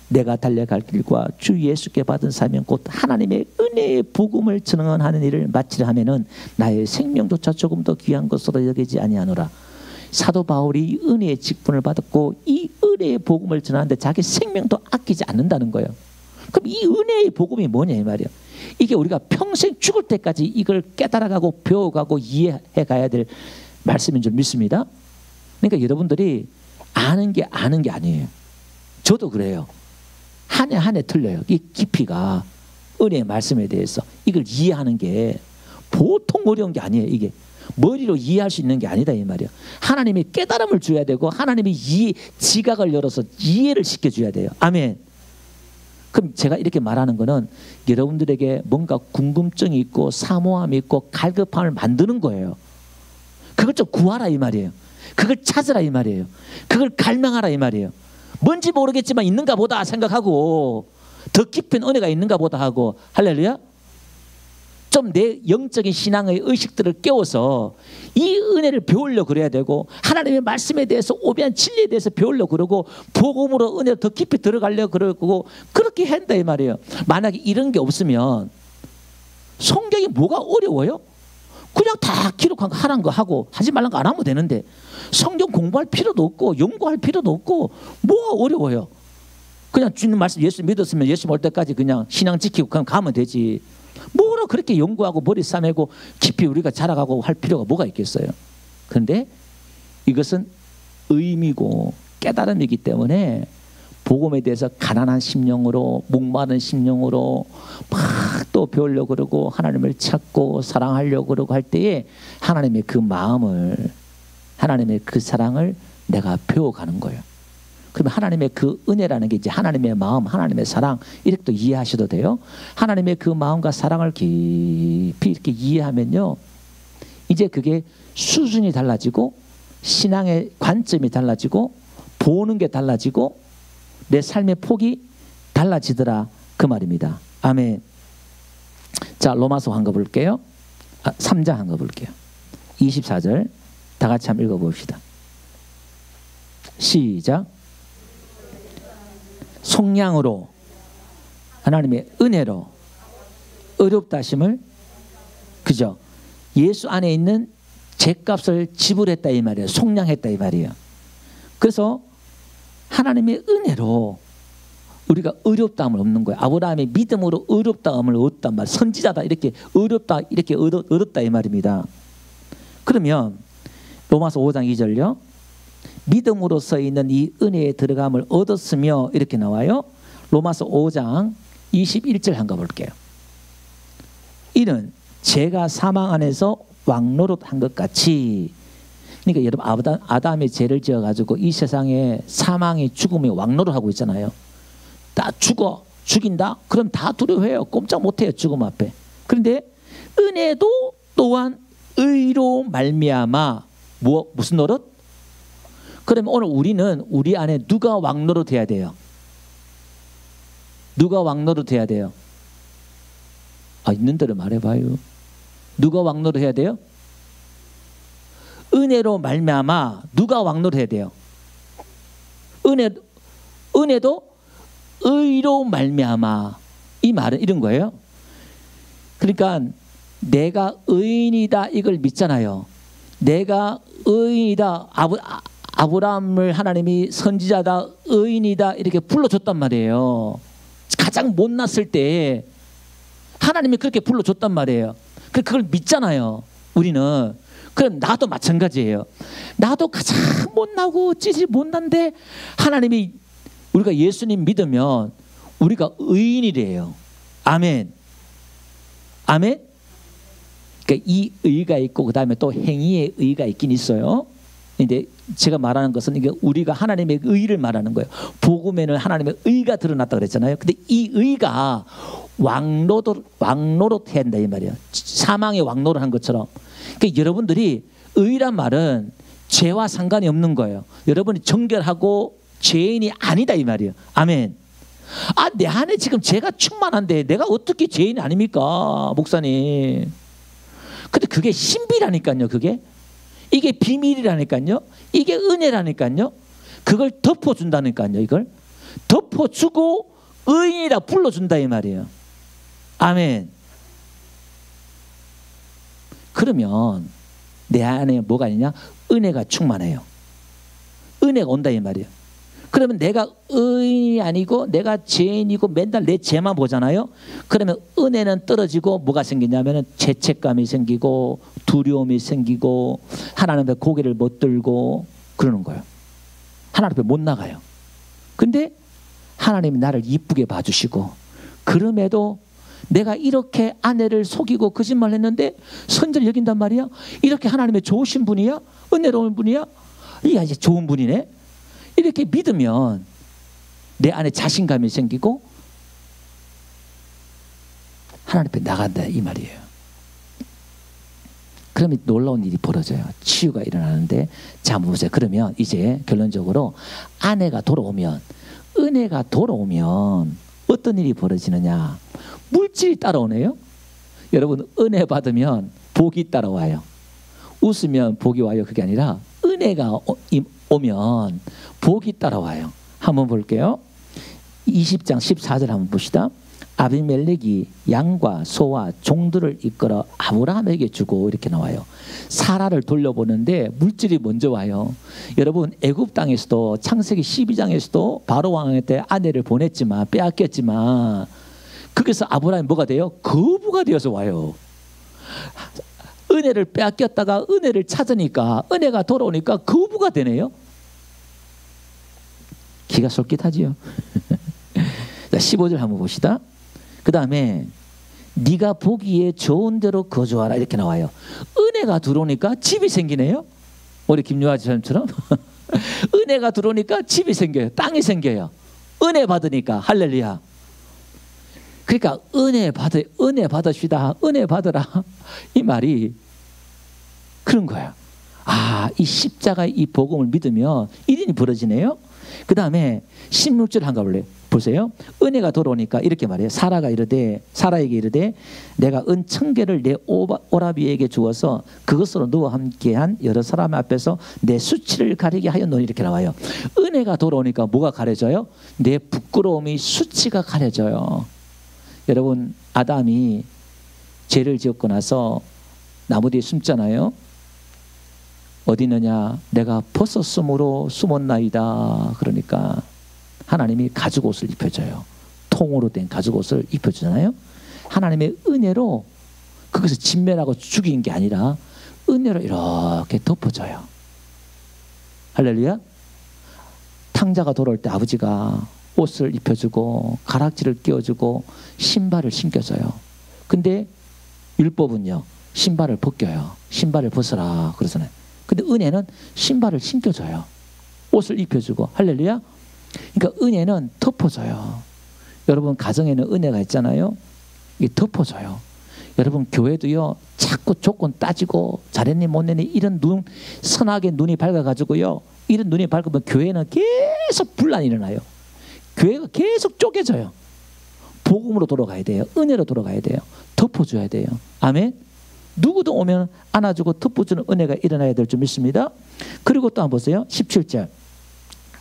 내가 달려갈 길과 주 예수께 받은 사명 곧 하나님의 은혜의 복음을 증언하는 일을 마치려 하면은 나의 생명조차 조금 더 귀한 것으로 여기지 아니하노라. 사도 바울이 은혜의 직분을 받았고 이 은혜의 복음을 전하는데 자기 생명도 아끼지 않는다는 거예요. 그럼 이 은혜의 복음이 뭐냐 이 말이에요. 이게 우리가 평생 죽을 때까지 이걸 깨달아가고 배워가고 이해해 가야 될 말씀인 줄 믿습니다. 그러니까 여러분들이 아는 게 아니에요. 저도 그래요. 한 해 한 해 틀려요. 이 깊이가 은혜의 말씀에 대해서 이걸 이해하는 게 보통 어려운 게 아니에요. 이게 머리로 이해할 수 있는 게 아니다 이 말이에요. 하나님이 깨달음을 줘야 되고 하나님이 지각을 열어서 이해를 시켜줘야 돼요. 아멘. 그럼 제가 이렇게 말하는 거는 여러분들에게 뭔가 궁금증이 있고 사모함이 있고 갈급함을 만드는 거예요. 그걸 좀 구하라 이 말이에요. 그걸 찾으라 이 말이에요. 그걸 갈망하라 이 말이에요. 뭔지 모르겠지만 있는가 보다 생각하고 더 깊은 은혜가 있는가 보다 하고 할렐루야. 좀 내 영적인 신앙의 의식들을 깨워서 이 은혜를 배우려고 그래야 되고 하나님의 말씀에 대해서 오묘한 진리에 대해서 배우려고 그러고 복음으로 은혜로 더 깊이 들어가려고 그러고 그렇게 한다 이 말이에요. 만약에 이런 게 없으면 성경이 뭐가 어려워요? 그냥 다 기록한 거 하라는 거 하고 하지 말라는 거 안 하면 되는데 성경 공부할 필요도 없고 연구할 필요도 없고 뭐가 어려워요? 그냥 주님 말씀 예수 믿었으면 예수 올 때까지 그냥 신앙 지키고 그냥 가면 되지. 뭐로 그렇게 연구하고 머리 싸매고 깊이 우리가 자라가고 할 필요가 뭐가 있겠어요? 그런데 이것은 의미고 깨달음이기 때문에 복음에 대해서 가난한 심령으로 목마른 심령으로 막 또 배우려고 그러고 하나님을 찾고 사랑하려고 그러고 할 때에 하나님의 그 마음을 하나님의 그 사랑을 내가 배워가는 거예요. 그러면 하나님의 그 은혜라는 게 이제 하나님의 마음, 하나님의 사랑 이렇게 또 이해하셔도 돼요. 하나님의 그 마음과 사랑을 깊이 이렇게 이해하면요, 이제 그게 수준이 달라지고 신앙의 관점이 달라지고 보는 게 달라지고 내 삶의 폭이 달라지더라 그 말입니다. 아멘. 자, 로마서 한 거 볼게요. 3장 한 거 볼게요. 24절 다 같이 한번 읽어봅시다. 시작. 속량으로 하나님의 은혜로 어렵다 하심을 그죠? 예수 안에 있는 죄값을 지불했다 이 말이에요. 속량했다 이 말이에요. 그래서 하나님의 은혜로 우리가 어렵다함을 얻는 거예요. 아브라함이 믿음으로 어렵다함을 얻단 말. 선지자다 이렇게 어렵다 이렇게 얻었다 이 말입니다. 그러면 로마서 5장 2절요. 믿음으로 써 있는 이 은혜에 들어감을 얻었으며 이렇게 나와요. 로마서 5장 21절 한번 볼게요. 이는 죄가 사망 안에서 왕노릇한 것 같이. 그러니까 여러분 아담이 죄를 지어가지고 이 세상에 사망이 죽음이 왕노릇하고 있잖아요. 다 죽인다? 그럼 다 두려워해요. 꼼짝 못해요 죽음 앞에. 그런데 은혜도 또한 의로 말미암아 무슨 노릇? 그러면 오늘 우리는 우리 안에 누가 왕노릇 해야 돼요? 누가 왕노릇 해야 돼요? 있는 대로 말해봐요. 누가 왕노릇 해야 돼요? 은혜로 말미암아 누가 왕노릇 해야 돼요? 은혜도 의로 말미암아. 이 말은 이런 거예요. 그러니까 내가 의인이다 이걸 믿잖아요. 내가 의인이다. 아브라함을 하나님이 선지자다 의인이다 이렇게 불러줬단 말이에요. 가장 못났을 때 하나님이 그렇게 불러줬단 말이에요. 그걸 믿잖아요 우리는. 그럼 나도 마찬가지예요. 나도 가장 못나고 찌질 못난데 하나님이 우리가 예수님 믿으면 우리가 의인이래요. 아멘. 아멘. 그러니까 이 의가 있고 그 다음에 또 행위의 의가 있긴 있어요. 근데 제가 말하는 것은 이게 우리가 하나님의 의를 말하는 거예요. 복음에는 하나님의 의가 드러났다 그랬잖아요. 근데 이 의가 왕노릇 해야 한다 이 말이에요. 사망의 왕노릇 한 것처럼. 그러니까 여러분들이 의란 말은 죄와 상관이 없는 거예요. 여러분이 정결하고 죄인이 아니다 이 말이에요. 아멘. 내 안에 지금 죄가 충만한데 내가 어떻게 죄인이 아닙니까 목사님. 근데 그게 신비라니까요. 그게 이게 비밀이라니까요. 이게 은혜라니까요. 그걸 덮어준다니까요. 이걸 덮어주고 의인이라 불러준다 이 말이에요. 아멘. 그러면 내 안에 뭐가 있냐? 은혜가 충만해요. 은혜가 온다 이 말이에요. 그러면 내가 의인이 아니고 내가 죄인이고 맨날 내 죄만 보잖아요. 그러면 은혜는 떨어지고 뭐가 생기냐면 죄책감이 생기고 두려움이 생기고 하나님 앞에 고개를 못 들고 그러는 거예요. 하나님 앞에 못 나가요. 근데 하나님이 나를 이쁘게 봐주시고 그럼에도 내가 이렇게 아내를 속이고 거짓말했는데 선지를 여긴단 말이야. 이렇게 하나님의 좋으신 분이야? 은혜로운 분이야? 이게 이제 좋은 분이네. 이렇게 믿으면 내 안에 자신감이 생기고 하나님 앞에 나간다 이 말이에요. 그러면 놀라운 일이 벌어져요. 치유가 일어나는데 자 보세요. 그러면 이제 결론적으로 아내가 돌아오면 은혜가 돌아오면 어떤 일이 벌어지느냐. 물질이 따라오네요. 여러분 은혜 받으면 복이 따라와요. 웃으면 복이 와요. 그게 아니라 은혜가 오면 복이 따라와요. 한번 볼게요. 20장 14절 한번 봅시다. 아비멜렉이 양과 소와 종들을 이끌어 아브라함에게 주고 이렇게 나와요. 사라를 돌려보는데 물질이 먼저 와요. 여러분 애굽 땅에서도 창세기 12장에서도 바로 왕한테 아내를 보냈지만 빼앗겼지만 거기서 아브라함이 뭐가 돼요? 거부가 되어서 와요. 은혜를 빼앗겼다가 은혜를 찾으니까 은혜가 돌아오니까 거부가 되네요. 기가 솔깃하지요. 자, 15절 한번 봅시다. 그 다음에 네가 보기에 좋은 대로 거주하라 이렇게 나와요. 은혜가 들어오니까 집이 생기네요. 우리 김유아지처럼 은혜가 들어오니까 집이 생겨요. 땅이 생겨요. 은혜 받으니까 할렐루야. 그러니까 은혜 받으시다 은혜 받으라 이 말이 그런 거야. 아, 이 십자가 이 복음을 믿으면 일인이 벌어지네요. 그 다음에 16절 한가 볼래요. 보세요. 은혜가 돌아오니까 이렇게 말해요. 사라에게 이르되 내가 은 1000개를 내 오라비에게 주어서 그것으로 너와 함께한 여러 사람 앞에서 내 수치를 가리게 하였노니 이렇게 나와요. 은혜가 돌아오니까 뭐가 가려져요? 내 부끄러움이 수치가 가려져요. 여러분 아담이 죄를 지었고 나서 나무 뒤에 숨잖아요. 어디 있느냐? 내가 벗었으므로 숨었나이다. 그러니까 하나님이 가죽옷을 입혀줘요. 통으로 된 가죽옷을 입혀주잖아요. 하나님의 은혜로 그것을 진멸하고 죽인 게 아니라 은혜로 이렇게 덮어줘요. 할렐루야. 탕자가 돌아올 때 아버지가 옷을 입혀주고 가락지를 끼워주고 신발을 신겨줘요. 근데 율법은요 신발을 벗겨요. 신발을 벗어라 그러잖아요. 근데 은혜는 신발을 신겨줘요. 옷을 입혀주고 할렐루야. 그러니까 은혜는 덮어줘요. 여러분 가정에는 은혜가 있잖아요. 이게 덮어줘요. 여러분 교회도요 자꾸 조건 따지고 잘했니 못했니 이런 선하게 눈이 밝아가지고요 이런 눈이 밝으면 교회는 계속 분란이 일어나요. 교회가 계속 쪼개져요. 복음으로 돌아가야 돼요. 은혜로 돌아가야 돼요. 덮어줘야 돼요. 아멘. 누구도 오면 안아주고 덮어주는 은혜가 일어나야 될 줄 믿습니다. 그리고 또 한번 보세요. 17절.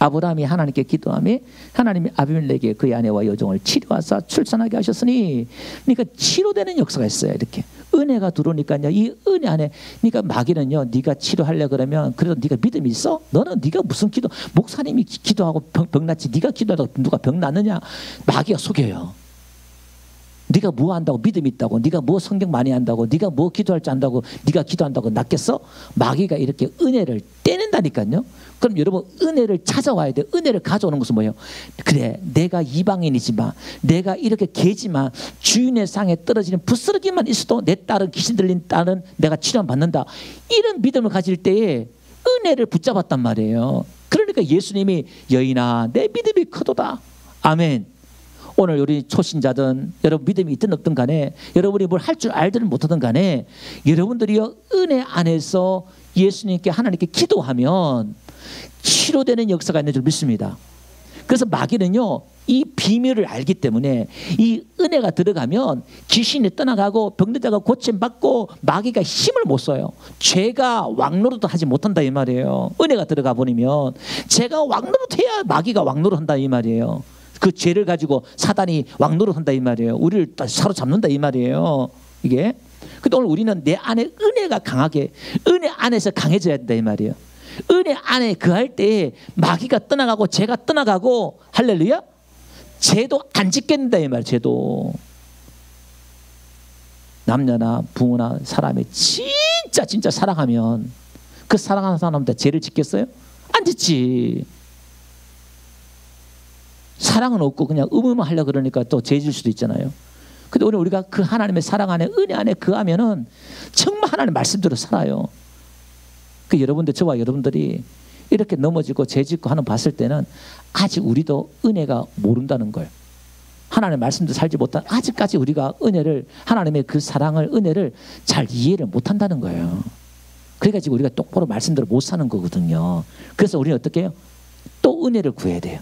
아브라함이 하나님께 기도하며 하나님이 아비멜렉에게 그의 아내와 여종을 치료하사 출산하게 하셨으니 그러니까 치료되는 역사가 있어요. 이렇게 은혜가 들어오니까요. 이 은혜 안에 그러니까 마귀는요. 네가 치료하려 그러면 그래도 네가 믿음이 있어? 너는 네가 무슨 기도 목사님이 기도하고 병 낫지 네가 기도하다가 누가 병 낫느냐? 마귀가 속여요. 네가 뭐 한다고 믿음이 있다고 네가 뭐 성경 많이 한다고 네가 뭐 기도할 줄 안다고 네가 기도한다고 낫겠어? 마귀가 이렇게 은혜를 떼낸다니까요. 그럼 여러분 은혜를 찾아와야 돼. 은혜를 가져오는 것은 뭐예요? 그래 내가 이방인이지만 내가 이렇게 개지만 주인의 상에 떨어지는 부스러기만 있어도 내 딸은 귀신 들린 딸은 내가 치료받는다. 이런 믿음을 가질 때에 은혜를 붙잡았단 말이에요. 그러니까 예수님이 여인아 내 믿음이 크도다. 아멘. 오늘 우리 초신자든 여러분 믿음이 있든 없든 간에 여러분이 뭘 할 줄 알든 못하든 간에 여러분들이요 은혜 안에서 예수님께 하나님께 기도하면 치료되는 역사가 있는 줄 믿습니다. 그래서 마귀는요, 이 비밀을 알기 때문에 이 은혜가 들어가면 귀신이 떠나가고 병들자가 고침받고 마귀가 힘을 못 써요. 죄가 왕노릇도 하지 못한다 이 말이에요. 은혜가 들어가 버리면 죄가 왕노릇해야 마귀가 왕노릇한다 이 말이에요. 그 죄를 가지고 사단이 왕노릇한다 이 말이에요. 우리를 사로잡는다 이 말이에요. 이게. 근데 오늘 우리는 내 안에 은혜가 강하게, 은혜 안에서 강해져야 된다 이 말이에요. 은혜 안에 거할 때 마귀가 떠나가고 죄가 떠나가고, 할렐루야, 죄도 안 짓겠는다 이 말이에요. 죄도. 남녀나 부모나 사람이 진짜 사랑하면 그 사랑하는 사람한테 죄를 짓겠어요? 안 짓지. 사랑은 없고 그냥 하려고 그러니까 또 죄 질 수도 있잖아요. 근데 오늘 우리가 그 하나님의 사랑 안에, 은혜 안에 거하면은 정말 하나님의 말씀대로 살아요. 그 여러분들, 저와 여러분들이 이렇게 넘어지고 죄 짓고 하는 봤을 때는 아직 우리도 은혜가 모른다는 걸, 하나님의 말씀도 살지 못한, 아직까지 우리가 은혜를, 하나님의 그 사랑을, 은혜를 잘 이해를 못한다는 거예요. 그러니까 지금 우리가 똑바로 말씀대로 못 사는 거거든요. 그래서 우리는 어떻게 해요? 또 은혜를 구해야 돼요.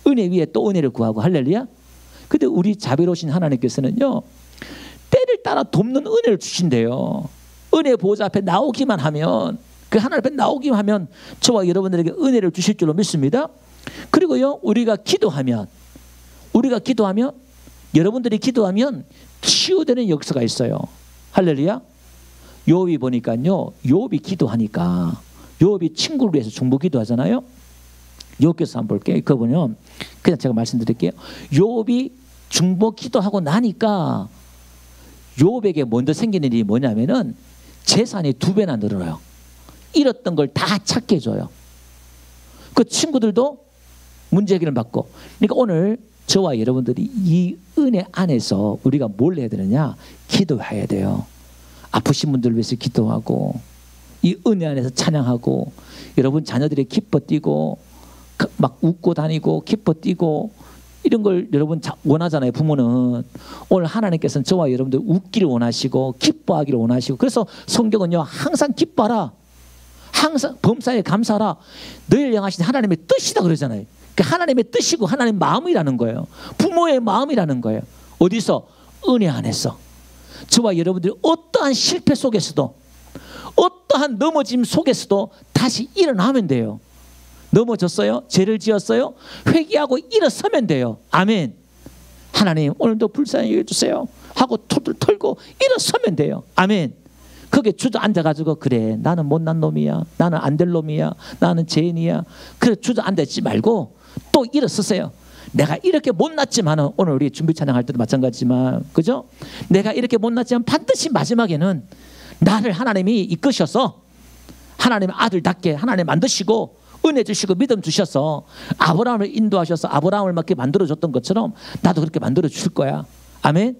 은혜 위에 또 은혜를 구하고, 할렐루야. 근데 우리 자비로우신 하나님께서는요, 때를 따라 돕는 은혜를 주신대요. 은혜 보좌 앞에 나오기만 하면, 그 하나님 앞에 나오기만 하면 저와 여러분들에게 은혜를 주실 줄로 믿습니다. 그리고요, 우리가 기도하면, 여러분들이 기도하면 치유되는 역사가 있어요. 할렐루야. 요압이 보니까요, 요압이 기도하니까, 요압이 친구를 위해서 중보 기도하잖아요. 요압께서 한번 볼게요. 그거 보면 그냥 제가 말씀드릴게요. 요압이 중보 기도하고 나니까 요압에게 먼저 생기는 일이 뭐냐면은 재산이 2배나 늘어나요. 잃었던 걸 다 찾게 해줘요. 그 친구들도 문제 해결을 받고. 그러니까 오늘 저와 여러분들이 이 은혜 안에서 우리가 뭘 해야 되느냐? 기도해야 돼요. 아프신 분들 위해서 기도하고, 이 은혜 안에서 찬양하고, 여러분 자녀들이 기뻐 뛰고 막 웃고 다니고 기뻐 뛰고, 이런 걸 여러분 원하잖아요. 부모는. 오늘 하나님께서는 저와 여러분들 웃기를 원하시고 기뻐하기를 원하시고, 그래서 성경은요, 항상 기뻐하라, 항상 범사에 감사하라, 너희를 향하신 하나님의 뜻이다 그러잖아요. 그러니까 하나님의 뜻이고 하나님의 마음이라는 거예요. 부모의 마음이라는 거예요. 어디서? 은혜 안에서. 저와 여러분들이 어떠한 실패 속에서도, 어떠한 넘어짐 속에서도 다시 일어나면 돼요. 넘어졌어요? 죄를 지었어요? 회개하고 일어서면 돼요. 아멘. 하나님 오늘도 불쌍히 여겨주세요 하고 토들 털고 일어서면 돼요. 아멘. 거기에 주저앉아가지고 그래 나는 못난 놈이야, 나는 안 될 놈이야, 나는 죄인이야, 그래 주저앉아있지 말고 또 일어서세요. 내가 이렇게 못났지만, 오늘 우리 준비 찬양할 때도 마찬가지지만, 그죠? 내가 이렇게 못났지만 반드시 마지막에는 나를 하나님이 이끄셔서 하나님의 아들답게 하나님 만드시고 은혜 주시고 믿음 주셔서 아브라함을 인도하셔서 아브라함을 맞게 만들어줬던 것처럼 나도 그렇게 만들어 주실 거야. 아멘.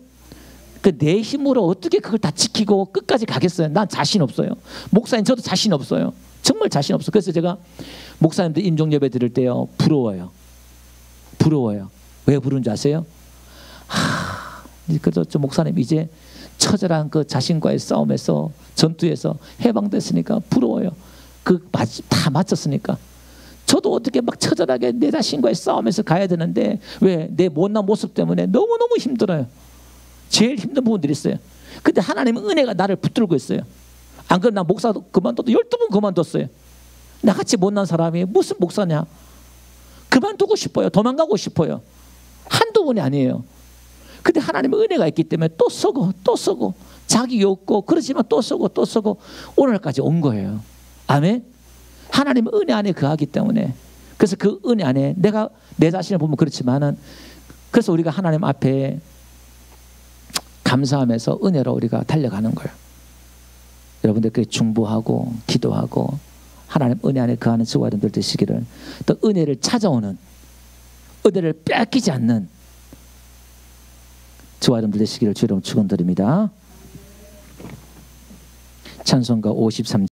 그 내 힘으로 어떻게 그걸 다 지키고 끝까지 가겠어요? 난 자신 없어요. 목사님 저도 자신 없어요. 정말 자신 없어. 그래서 제가 목사님들 임종 예배 드릴 때요, 부러워요. 왜 부르는지 아세요? 그래서 저 목사님 이제 처절한 그 자신과의 싸움에서, 전투에서 해방됐으니까 부러워요. 다 마쳤으니까. 저도 어떻게 막 처절하게 내 자신과의 싸움에서 가야 되는데 왜? 내 못난 모습 때문에 너무너무 힘들어요. 제일 힘든 부분들이 있어요. 근데 하나님은 은혜가 나를 붙들고 있어요. 안 그러면 나 목사도 그만둬도 12번 그만뒀어요. 나같이 못난 사람이 무슨 목사냐? 그만두고 싶어요. 도망가고 싶어요. 한두 번이 아니에요. 근데 하나님의 은혜가 있기 때문에 또 쓰고 자기 욕고 그러지만 또 쓰고 오늘까지 온 거예요. 아멘. 하나님의 은혜 안에 거하기 때문에. 그래서 그 은혜 안에 내가 내 자신을 보면 그렇지만은, 그래서 우리가 하나님 앞에 감사하면서 은혜로 우리가 달려가는 거예요. 여러분들께 중보하고 기도하고 하나님 은혜 안에 거하는 저와 여러분들 되시기를, 또 은혜를 찾아오는, 은혜를 뺏기지 않는 저와 여러분들 되시기를 주의 이름으로 축원드립니다. 찬송가 53